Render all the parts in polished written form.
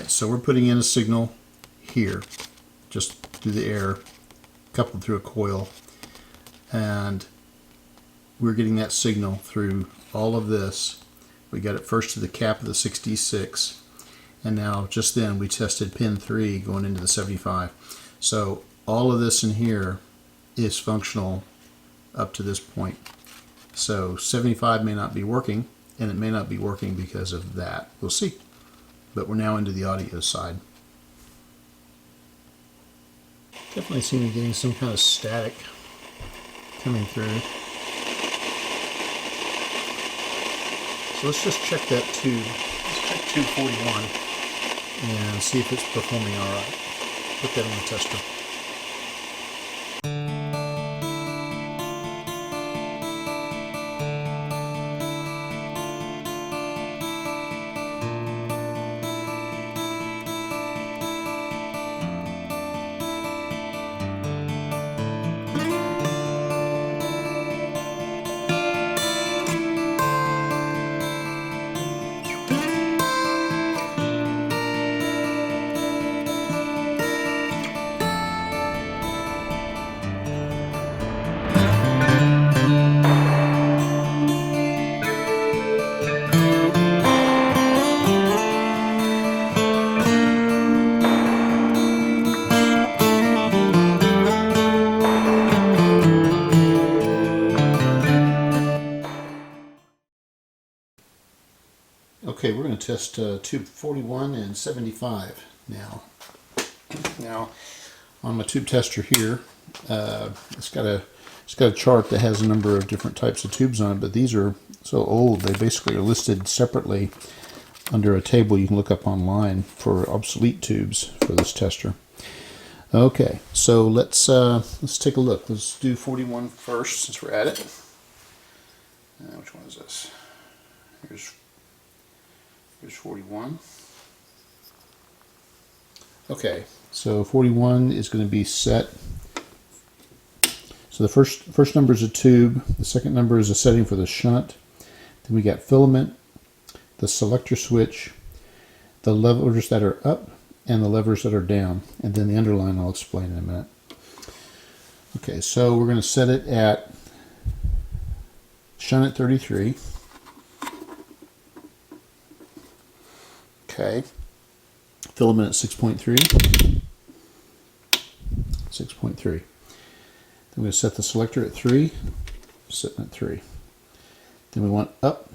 Alright, so we're putting in a signal here, just through the air, coupled through a coil, and we're getting that signal through all of this. We got it first to the cap of the 66, and now just then we tested pin 3 going into the 75. So all of this in here is functional up to this point. So 75 may not be working, and it may not be working because of that. We'll see. But we're now into the audio side. Definitely seem to be getting some kind of static coming through. So let's just check that tube. Let's check tube 41 and see if it's performing all right. Put that on the tester. Okay, we're going to test tube 41 and 75 now. Now, on my tube tester here, it's got a chart that has a number of different types of tubes on it, but these are so old they basically are listed separately under a table you can look up online for obsolete tubes for this tester. Okay, so let's take a look. Let's do 41 first since we're at it. Which one is this? Here's 41. Okay, so 41 is going to be set. So the first number is a tube, the second number is a setting for the shunt, then we got filament, the selector switch, the levers that are up, and the levers that are down, and then the underline I'll explain in a minute. Okay, so we're going to set it at shunt at 33. Okay, filament at 6.3. 6.3. Then we're going to set the selector at 3, sitting at 3. Then we want up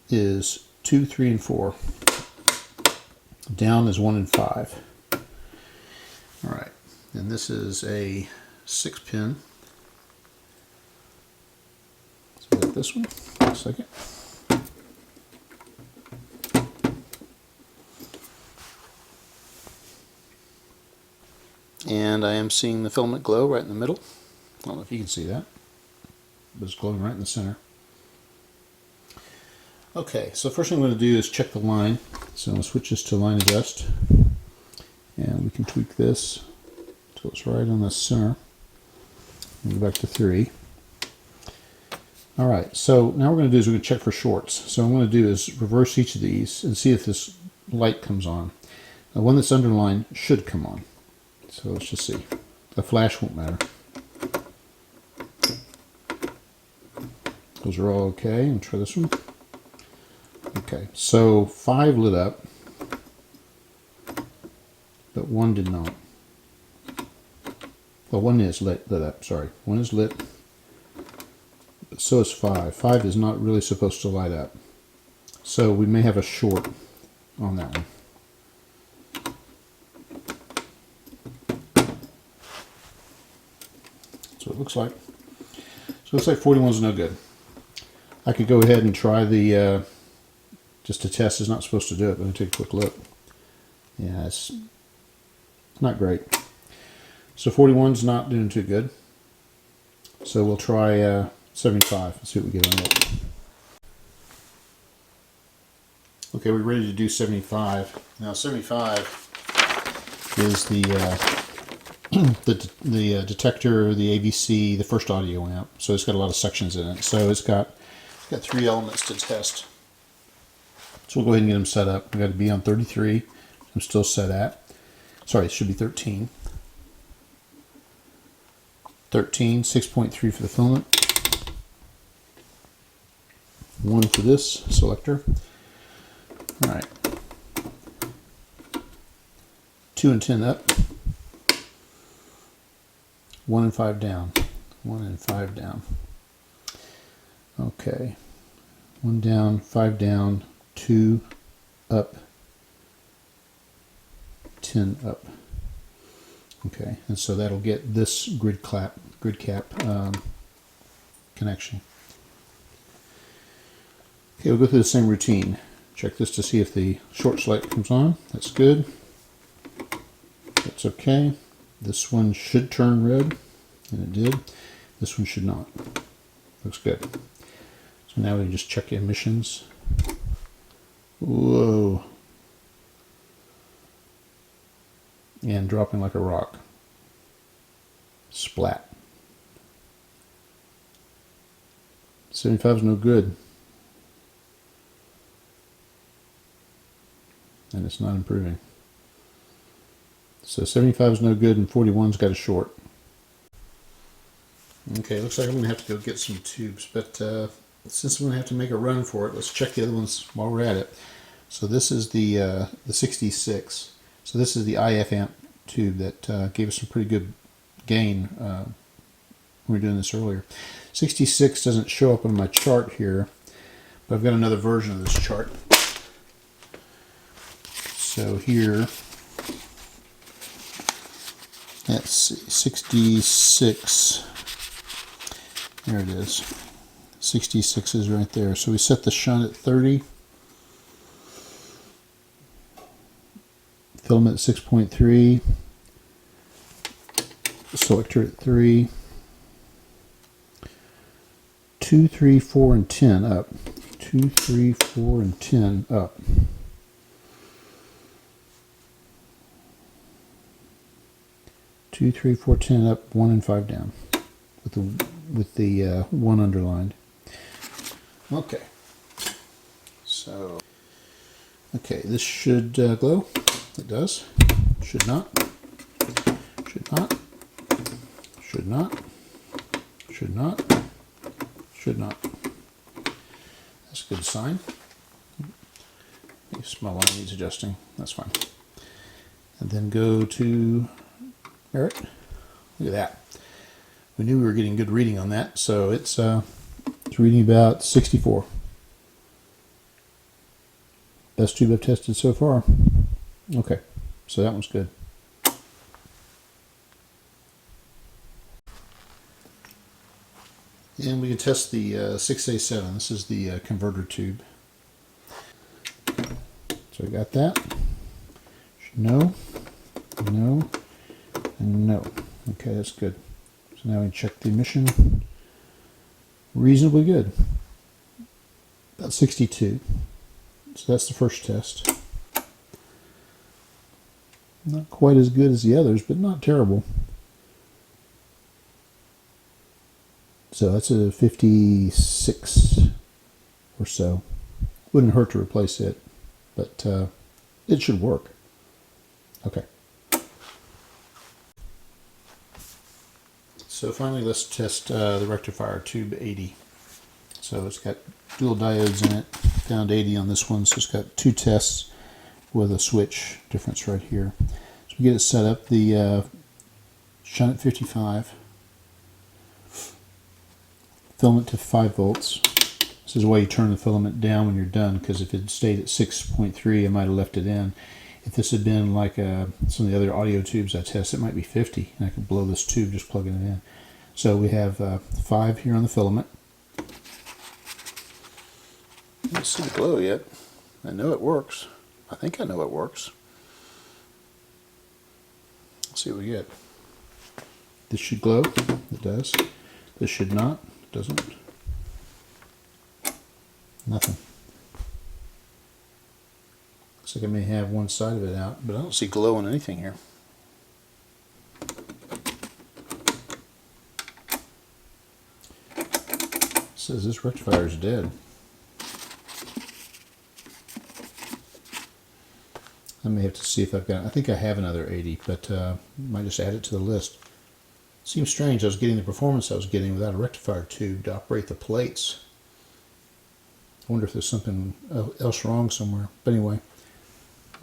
is 2, 3, and 4. Down is 1 and 5. Alright, and this is a 6-pin. So we got this one. Wait a second. And I am seeing the filament glow right in the middle. I don't know if you can see that, but it's glowing right in the center. Okay, so the first thing I'm going to do is check the line. So I'm going to switch this to line adjust, and we can tweak this until it's right on the center. And go back to 3. Alright, so now what we're going to do is we're going to check for shorts. So what I'm going to do is reverse each of these and see if this light comes on. The one that's underlined should come on. So let's just see. The flash won't matter. Those are all okay. And try this one. Okay, so 5 lit up, but 1 did not. Well, 1 is lit up, sorry. 1 is lit, but so is 5. 5 is not really supposed to light up. So we may have a short on that one. So it looks like. So it looks like 41 is no good. I could go ahead and try the, just to test, it's not supposed to do it, but I'm going to take a quick look. Yeah, it's not great. So 41's not doing too good. So we'll try 75 and see what we get on it. Okay, we're ready to do 75. Now 75 is the detector, the AVC, the first audio amp. So it's got a lot of sections in it. So it's got 3 elements to test. So we'll go ahead and get them set up. We've got to be on 33, I'm still set at. Sorry, it should be 13. 13, 6.3 for the filament. 1 for this selector. All right. 2 and 10 up. 1 and 5 down. 1 and 5 down. Okay. 1 down, 5 down, 2 up, 10 up. Okay, and so that'll get this grid cap connection. Okay, we'll go through the same routine. Check this to see if the short light comes on. That's good. That's okay. This one should turn red, and it did. This one should not. Looks good. So now we can just check emissions. Whoa. And dropping like a rock. Splat. 75 is no good. And it's not improving. So 75 is no good and 41's got a short. Okay, looks like I'm going to have to go get some tubes, but since I'm going to have to make a run for it, let's check the other ones while we're at it. So this is the 66. So this is the IF amp tube that gave us some pretty good gain when we were doing this earlier. 66 doesn't show up on my chart here, but I've got another version of this chart. So here, that's 66. There it is. 66 is right there. So we set the shunt at 30. Filament at 6.3. Selector at 3. 2, 3, 4, and 10 up. 2, 3, 4, and 10 up. 2, 3, 4, 10 up, 1 and 5 down. With the 1 underlined. Okay. So, okay, this should glow. It does. Should not. Should not. Should not. Should not. Should not. That's a good sign. The smell line needs adjusting. That's fine. And then go to Merit. Look at that. We knew we were getting good reading on that, so it's reading about 64. Best tube I've tested so far. Okay, so that one's good. And we can test the 6A7. This is the converter tube. So we got that. No, no, and no. Okay, that's good. So now we can check the emission. Reasonably good. About 62. So that's the first test. Not quite as good as the others, but not terrible. So that's a 56 or so. Wouldn't hurt to replace it, but it should work. Okay. So finally, let's test the rectifier tube 80. So it's got dual diodes in it. Found 80 on this one, so it's got 2 tests with a switch difference right here. So we get it set up. The shunt at 55. Filament to 5 volts. This is why you turn the filament down when you're done, because if it stayed at 6.3, I might have left it in. If this had been like some of the other audio tubes I test, it might be 50, and I could blow this tube just plugging it in. So we have 5 here on the filament. I don't see the glow yet. I know it works. I think I know it works. Let's see what we get. This should glow. It does. This should not. It doesn't. Nothing. Looks like I may have one side of it out, but I don't see glow on anything here. It says this rectifier is dead. I may have to see if I've got, I think I have another 80, but might just add it to the list. Seems strange, I was getting the performance I was getting without a rectifier tube to operate the plates. I wonder if there's something else wrong somewhere. But anyway,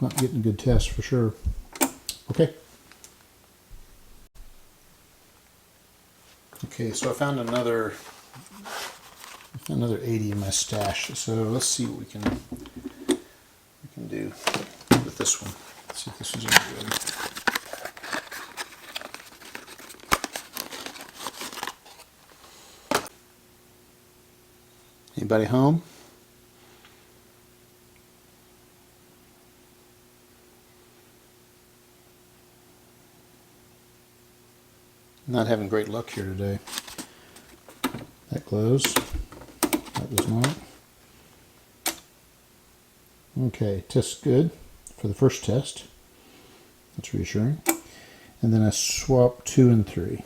not getting a good test for sure. Okay. Okay, so I found another 80 in my stash. So let's see what we can do with this one. Let's see if this one's any good. Anybody home? Not having great luck here today. That glows. That does not. Okay, test good for the first test. That's reassuring. And then I swap 2 and 3.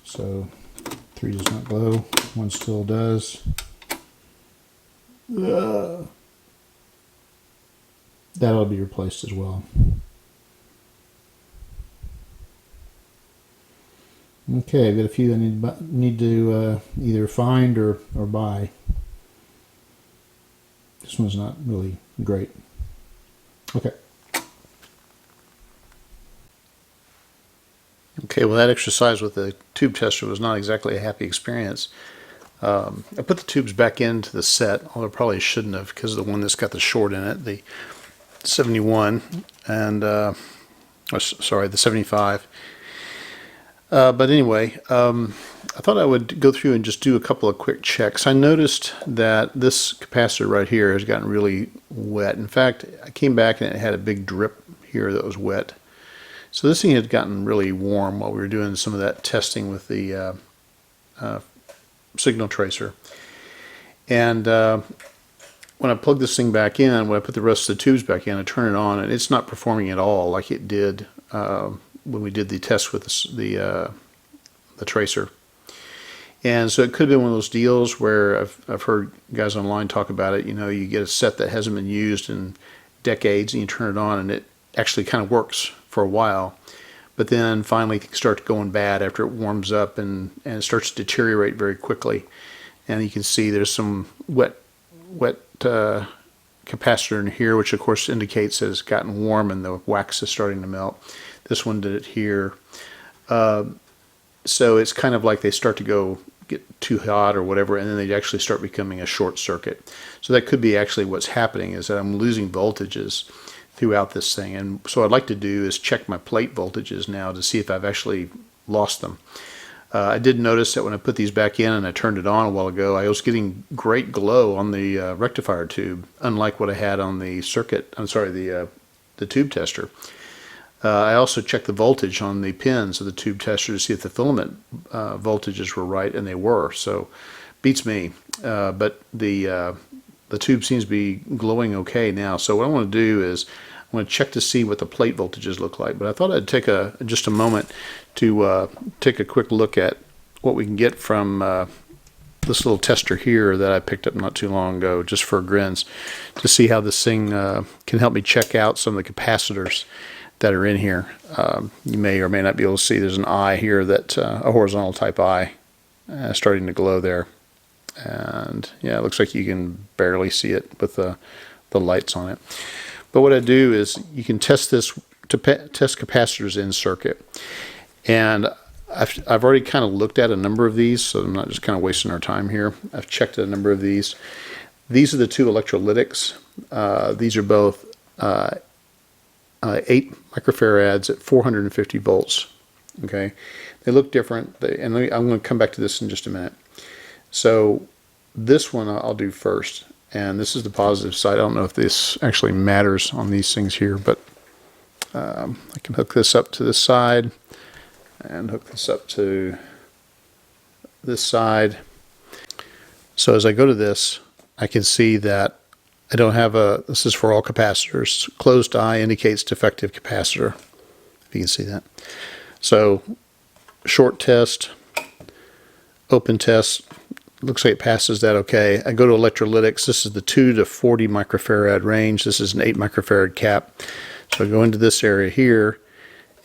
So 3 does not glow, 1 still does. That ought to be replaced as well. Okay, I've got a few I need to either find or buy. This one's not really great. Okay. Okay, well, that exercise with the tube tester was not exactly a happy experience. I put the tubes back into the set, although I probably shouldn't have because of the one that's got the short in it, the 71, and sorry, the 75. But anyway, I thought I would go through and just do a couple of quick checks. I noticed that this capacitor right here has gotten really wet. In fact, I came back and it had a big drip here that was wet. So this thing had gotten really warm while we were doing some of that testing with the signal tracer. And when I plug this thing back in, when I put the rest of the tubes back in, I turn it on, and it's not performing at all like it did when we did the test with the tracer. And so it could have been one of those deals where I've heard guys online talk about it. You know, you get a set that hasn't been used in decades, and you turn it on, and it actually kind of works for a while. But then finally things start going bad after it warms up, and it starts to deteriorate very quickly. And you can see there's some wet capacitor in here, which of course indicates that it's gotten warm and the wax is starting to melt. This one did it here. So it's kind of like they start to get too hot or whatever, and then they actually start becoming a short circuit. So that could be actually what's happening, is that I'm losing voltages throughout this thing. And so what I'd like to do is check my plate voltages now to see if I've actually lost them. I did notice that when I put these back in and I turned it on a while ago, I was getting great glow on the rectifier tube, unlike what I had on the the tube tester. I also checked the voltage on the pins of the tube tester to see if the filament voltages were right, and they were. So beats me. But the tube seems to be glowing okay now. So what I want to do is I want to check to see what the plate voltages look like. But I thought I'd take just a moment to take a quick look at what we can get from this little tester here that I picked up not too long ago, just for grins, to see how this thing can help me check out some of the capacitors that are in here. You may or may not be able to see there's an eye here, that a horizontal type eye starting to glow there. And yeah, it looks like you can barely see it with the lights on it. But what I do is you can test this to test capacitors in circuit. And I've already kind of looked at a number of these, so I'm not just kind of wasting our time here. I've checked a number of these. These are the two electrolytics. These are both 8 microfarads at 450 volts. Okay, they look different, and I'm going to come back to this in just a minute. So this one I'll do first, and this is the positive side. I don't know if this actually matters on these things here, but I can hook this up to this side and hook this up to this side. So as I go to this, I can see that I don't have this is for all capacitors. Closed eye indicates defective capacitor, if you can see that. So short test, open test, looks like it passes that okay. I go to electrolytics. This is the 2 to 40 microfarad range. This is an 8 microfarad cap. So I go into this area here,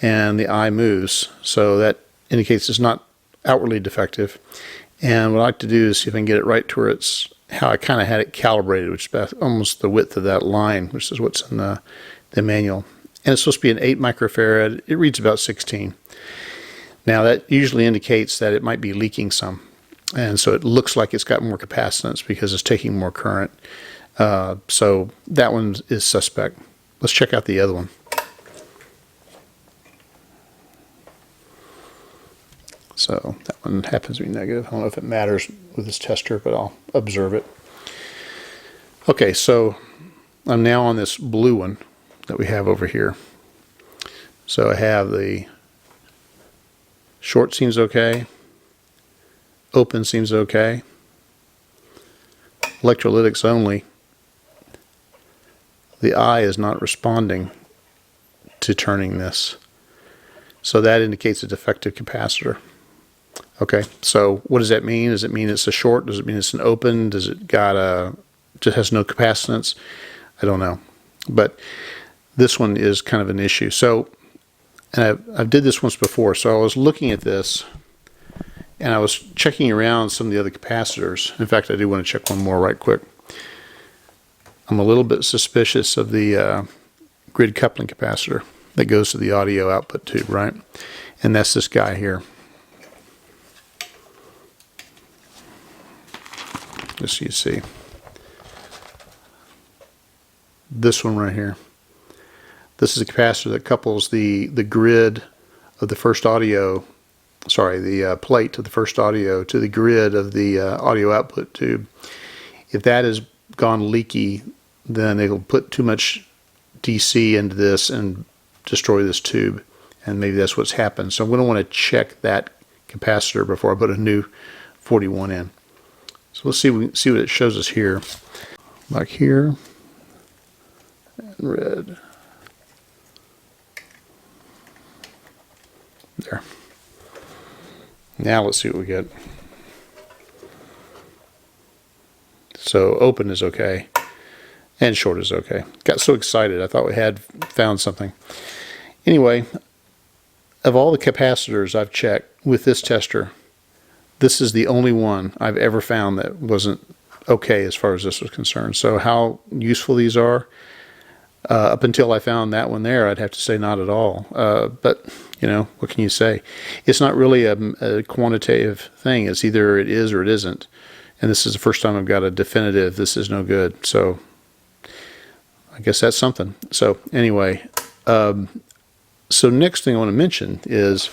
and the eye moves. So that indicates it's not outwardly defective. And what I like to do is see if I can get it right to where it's how I kind of had it calibrated, which is about almost the width of that line, which is what's in the manual. And it's supposed to be an 8 microfarad. It reads about 16. Now that usually indicates that it might be leaking some. And so it looks like it's got more capacitance because it's taking more current. So that one is suspect. Let's check out the other one. So that one happens to be negative. I don't know if it matters with this tester, but I'll observe it. Okay, so I'm now on this blue one that we have over here. So I have the short seems okay. Open seems okay. Electrolytics only. The eye is not responding to turning this. So that indicates a defective capacitor. Okay, so what does that mean? Does it mean it's a short? Does it mean it's an open? Does it got just has no capacitance? I don't know. But this one is kind of an issue. So, and I've did this once before. So I was looking at this, and I was checking around some of the other capacitors. In fact, I do want to check one more right quick. I'm a little bit suspicious of the grid coupling capacitor that goes to the audio output tube, right? And that's this guy here. Just so you see. This one right here. This is a capacitor that couples the grid of the first audio, sorry, the plate of the first audio to the grid of the audio output tube. If that has gone leaky, then it'll put too much DC into this and destroy this tube. And maybe that's what's happened. So I'm going to want to check that capacitor before I put a new 41 in. So let's see what it shows us here. Like here, and red. There. Now let's see what we get. So open is okay, and short is okay. Got so excited, I thought we had found something. Anyway, of all the capacitors I've checked with this tester, this is the only one I've ever found that wasn't okay as far as this was concerned. So how useful these are, up until I found that one there, I'd have to say not at all. But, you know, what can you say? It's not really a quantitative thing. It's either it is or it isn't. And this is the first time I've got a definitive, this is no good. So I guess that's something. So anyway, so next thing I want to mention is,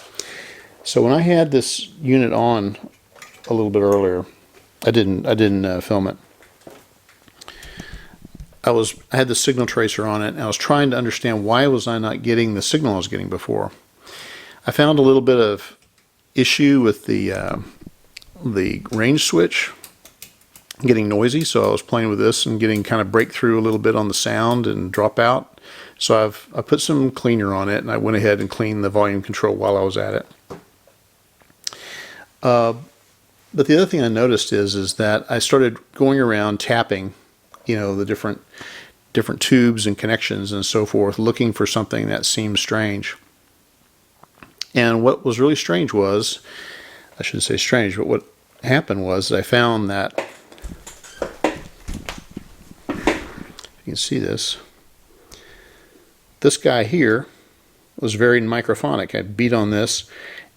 so when I had this unit on a little bit earlier, I didn't film it. I had the signal tracer on it, and I was trying to understand why was I not getting the signal I was getting before. I found a little bit of issue with the range switch getting noisy, so I was playing with this and getting kind of breakthrough a little bit on the sound and drop out. So I put some cleaner on it, and I went ahead and cleaned the volume control while I was at it. But the other thing I noticed is that I started going around tapping, you know, the different tubes and connections and so forth, looking for something that seemed strange. And what was really strange was, I shouldn't say strange, but what happened was I found that, you can see this guy here was very microphonic. I beat on this,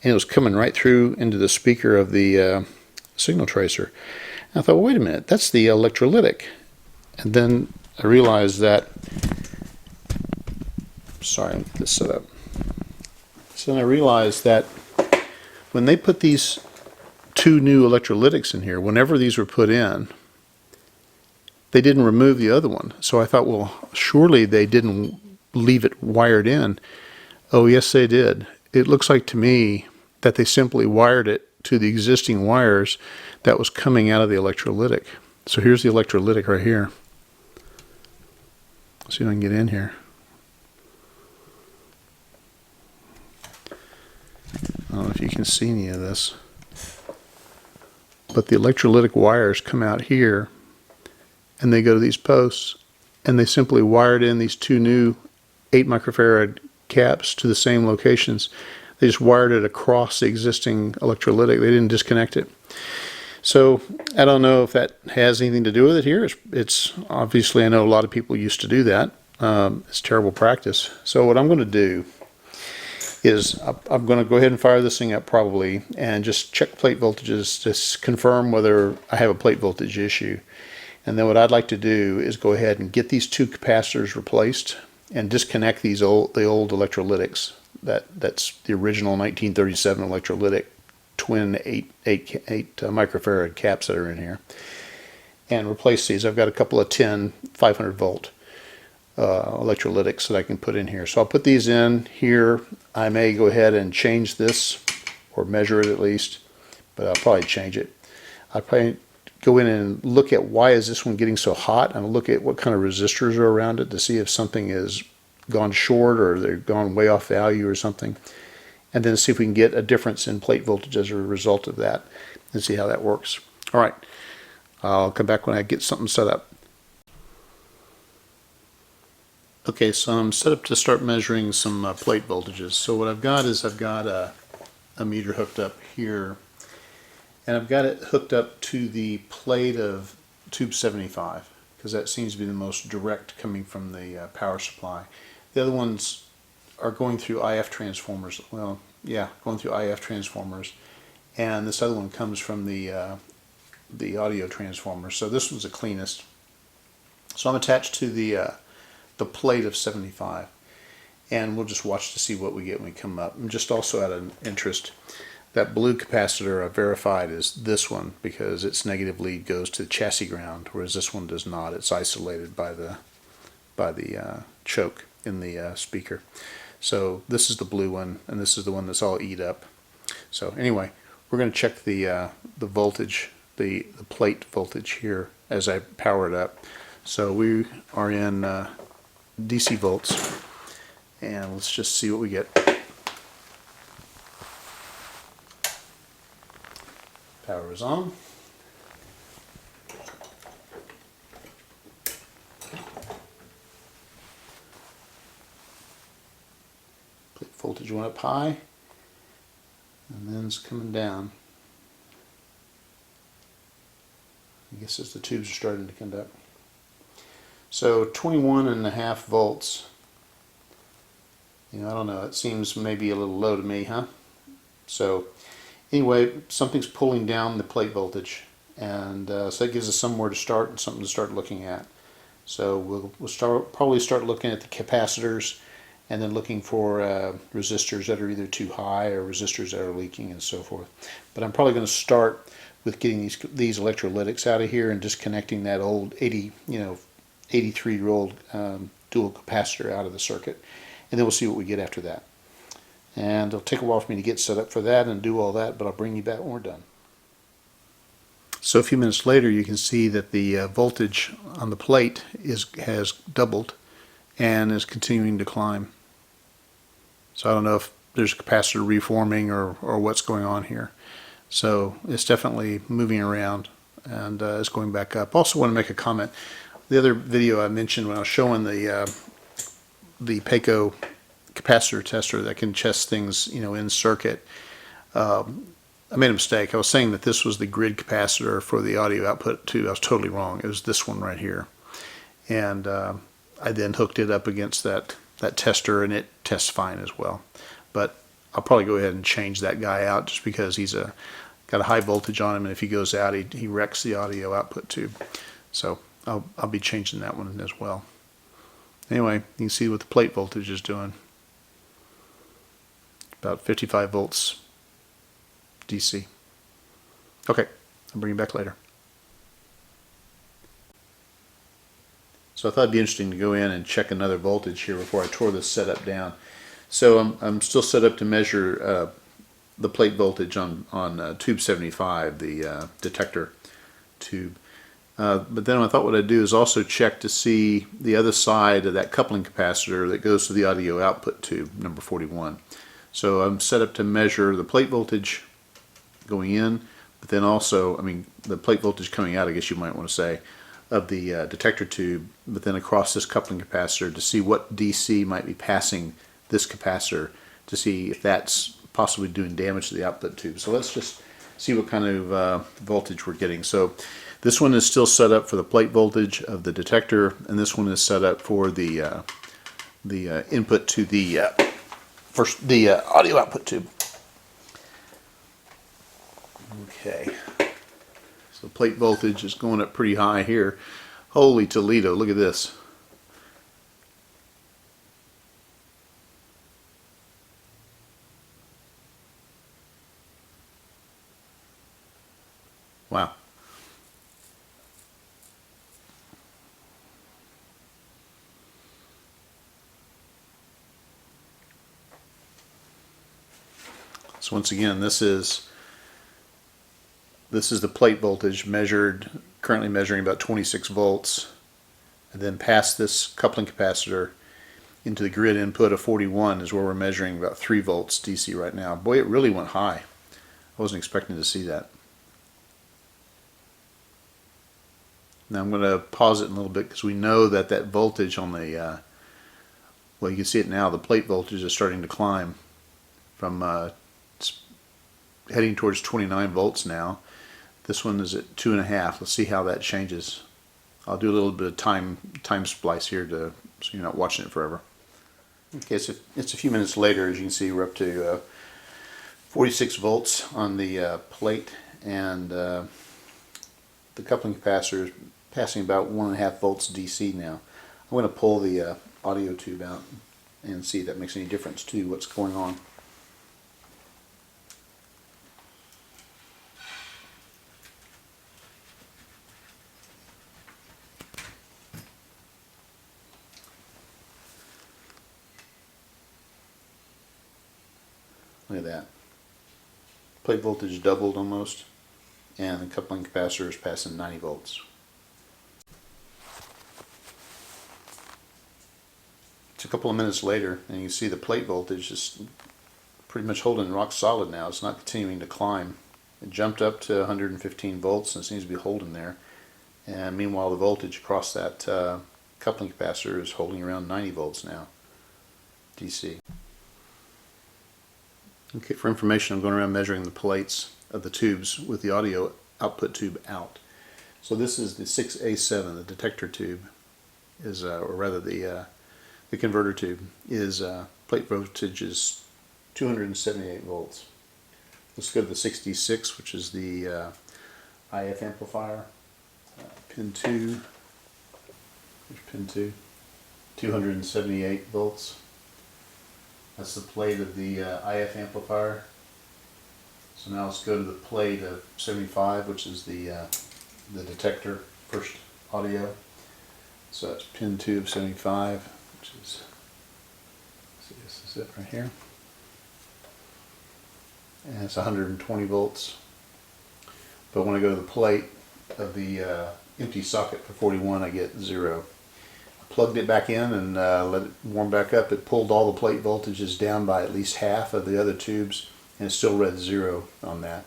and it was coming right through into the speaker of the signal tracer. And I thought, well, wait a minute, that's the electrolytic. And then I realized that, sorry, let me get this set up. So then I realized that when they put these two new electrolytics in here, whenever these were put in, they didn't remove the other one. So I thought, well, surely they didn't leave it wired in. Oh, yes, they did. It looks like to me that they simply wired it to the existing wires that was coming out of the electrolytic. So here's the electrolytic right here. See if I can get in here. I don't know if you can see any of this. but the electrolytic wires come out here and they go to these posts, and they simply wired in these two new 8 microfarad caps to the same locations. They just wired it across the existing electrolytic. They didn't disconnect it. So I don't know if that has anything to do with it here. It's obviously, I know a lot of people used to do that. It's terrible practice. So what I'm going to do is I'm going to go ahead and fire this thing up probably and just check plate voltages to confirm whether I have a plate voltage issue. And then what I'd like to do is go ahead and get these two capacitors replaced and disconnect the old electrolytics. That's the original 1937 electrolytic twin 8 microfarad caps that are in here, and replace these. I've got a couple of 10 500 volt electrolytics that I can put in here. So I'll put these in here. I may go ahead and change this, or measure it at least, but I'll probably change it. I'll probably go in and look at why is this one getting so hot, and look at what kind of resistors are around it to see if something is gone short or they've gone way off value or something, and then see if we can get a difference in plate voltage as a result of that and see how that works. All right, I'll come back when I get something set up. Okay, so I'm set up to start measuring some plate voltages. So what I've got is I've got a meter hooked up here, and I've got it hooked up to the plate of tube 75 because that seems to be the most direct coming from the power supply. The other ones are going through IF transformers. Well, yeah, going through IF transformers, and this other one comes from the audio transformer. So this one's the cleanest. So I'm attached to the plate of 75, and we'll just watch to see what we get when we come up. And just also out of interest, that blue capacitor I verified is this one because its negative lead goes to the chassis ground, whereas this one does not. It's isolated by the choke in the speaker. So this is the blue one, and this is the one that's all eat up. So anyway, we're going to check the voltage, the plate voltage here as I power it up. So we are in DC volts, and let's just see what we get. Power is on. Plate voltage went up high, and then it's coming down. I guess as the tubes are starting to conduct. So 21.5 volts. You know, I don't know, it seems maybe a little low to me, huh? So anyway, something's pulling down the plate voltage, and so that gives us somewhere to start and something to start looking at. So we'll probably start looking at the capacitors, and then looking for resistors that are either too high or resistors that are leaking and so forth. But I'm probably going to start with getting these electrolytics out of here and disconnecting that old 83-year-old dual capacitor out of the circuit, and then we'll see what we get after that. And it'll take a while for me to get set up for that and do all that, but I'll bring you back when we're done. So a few minutes later, you can see that the voltage on the plate has doubled and is continuing to climb. So I don't know if there's a capacitor reforming or what's going on here. So it's definitely moving around, and it's going back up. Also want to make a comment. The other video I mentioned when I was showing the Payco capacitor tester that can test things, you know, in circuit, I made a mistake. I was saying that this was the grid capacitor for the audio output too. I was totally wrong. It was this one right here, and I then hooked it up against that tester, and it tests fine as well. But I'll probably go ahead and change that guy out just because he's got a high voltage on him, and if he goes out, he wrecks the audio output tube. So I'll be changing that one as well. Anyway, you can see what the plate voltage is doing. About 55 volts DC. Okay, I'll bring you back later. So I thought it'd be interesting to go in and check another voltage here before I tore this setup down. So I'm still set up to measure the plate voltage on tube 75, the detector tube. But then I thought what I'd do is also check to see the other side of that coupling capacitor that goes to the audio output tube, number 41. So I'm set up to measure the plate voltage going in, but then also, I mean, the plate voltage coming out, I guess you might want to say, of the detector tube, but then across this coupling capacitor to see what DC might be passing this capacitor, to see if that's possibly doing damage to the output tube. So let's just see what kind of voltage we're getting. So this one is still set up for the plate voltage of the detector, and this one is set up for the input to the audio output tube. Okay, so plate voltage is going up pretty high here. Holy Toledo, look at this. Wow. So once again, this is the plate voltage measured, currently measuring about 26 volts, and then past this coupling capacitor into the grid input of 41 is where we're measuring about 3 volts DC right now. Boy, it really went high. I wasn't expecting to see that. Now I'm going to pause it in a little bit because we know that that voltage on the, well, you can see it now, the plate voltage is starting to climb from heading towards 29 volts now. This one is at 2.5. Let's see how that changes. I'll do a little bit of time splice here so you're not watching it forever. Okay, so it's a few minutes later. As you can see, we're up to 46 volts on the plate, and the coupling capacitor is passing about 1.5 volts DC now. I'm going to pull the audio tube out and see if that makes any difference to what's going on. Look at that. Plate voltage doubled almost, and the coupling capacitor is passing 90 volts. It's a couple of minutes later, and you can see the plate voltage is pretty much holding rock solid now. It's not continuing to climb. It jumped up to 115 volts and seems to be holding there. And meanwhile, the voltage across that coupling capacitor is holding around 90 volts now, DC. Okay, for information, I'm going around measuring the plates of the tubes with the audio output tube out. So this is the 6A7, the detector tube, is, or rather the converter tube, is plate voltage is 278 volts. Let's go to the 66, which is the IF amplifier. Pin 2, here's pin 2, 278 volts. That's the plate of the IF amplifier. So now let's go to the plate of 75, which is the detector first audio. So that's pin 2 of 75, which is, see, this is it right here. And it's 120 volts. But when I go to the plate of the empty socket for 41, I get 0. Plugged it back in and let it warm back up. It pulled all the plate voltages down by at least half of the other tubes, and it still read 0 on that.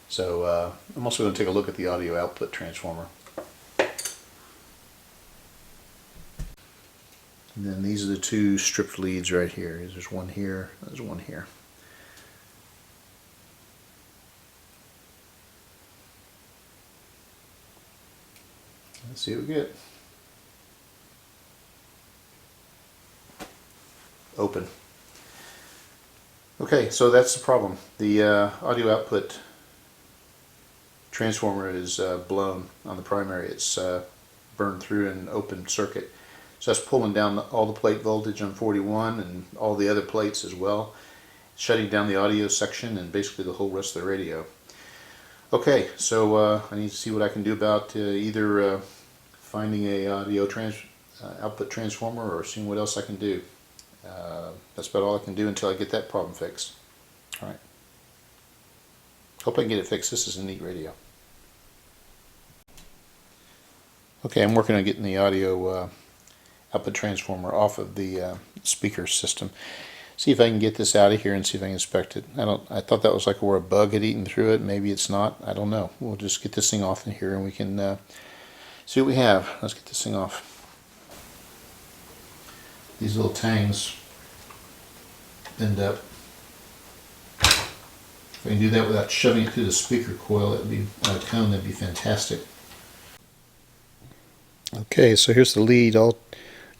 So I'm also going to take a look at the audio output transformer. And then these are the two stripped leads right here. There's one here, there's one here. Let's see what we get. Open. Okay, so that's the problem. The audio output transformer is blown on the primary. It's burned through an open circuit. So that's pulling down all the plate voltage on 41 and all the other plates as well, shutting down the audio section and basically the whole rest of the radio. Okay, so I need to see what I can do about either finding a audio output transformer or seeing what else I can do. That's about all I can do until I get that problem fixed. Alright. Hope I can get it fixed. This is a neat radio. Okay, I'm working on getting the audio output transformer off of the speaker system. see if I can get this out of here and see if I can inspect it. I thought that was like where a bug had eaten through it. Maybe it's not. I don't know. We'll just get this thing off in here and we can see what we have. Let's get this thing off. These little tangs bend up. If I can do that without shoving it through the speaker coil, that'd be cone, that'd be fantastic. Okay, so here's the lead all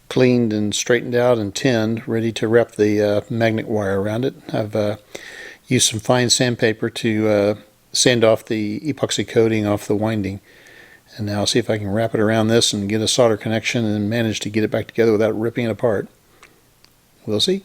cleaned and straightened out and tinned, ready to wrap the magnet wire around it. I've used some fine sandpaper to sand off the epoxy coating off the winding. And now I'll see if I can wrap it around this and get a solder connection and manage to get it back together without ripping it apart. We'll see.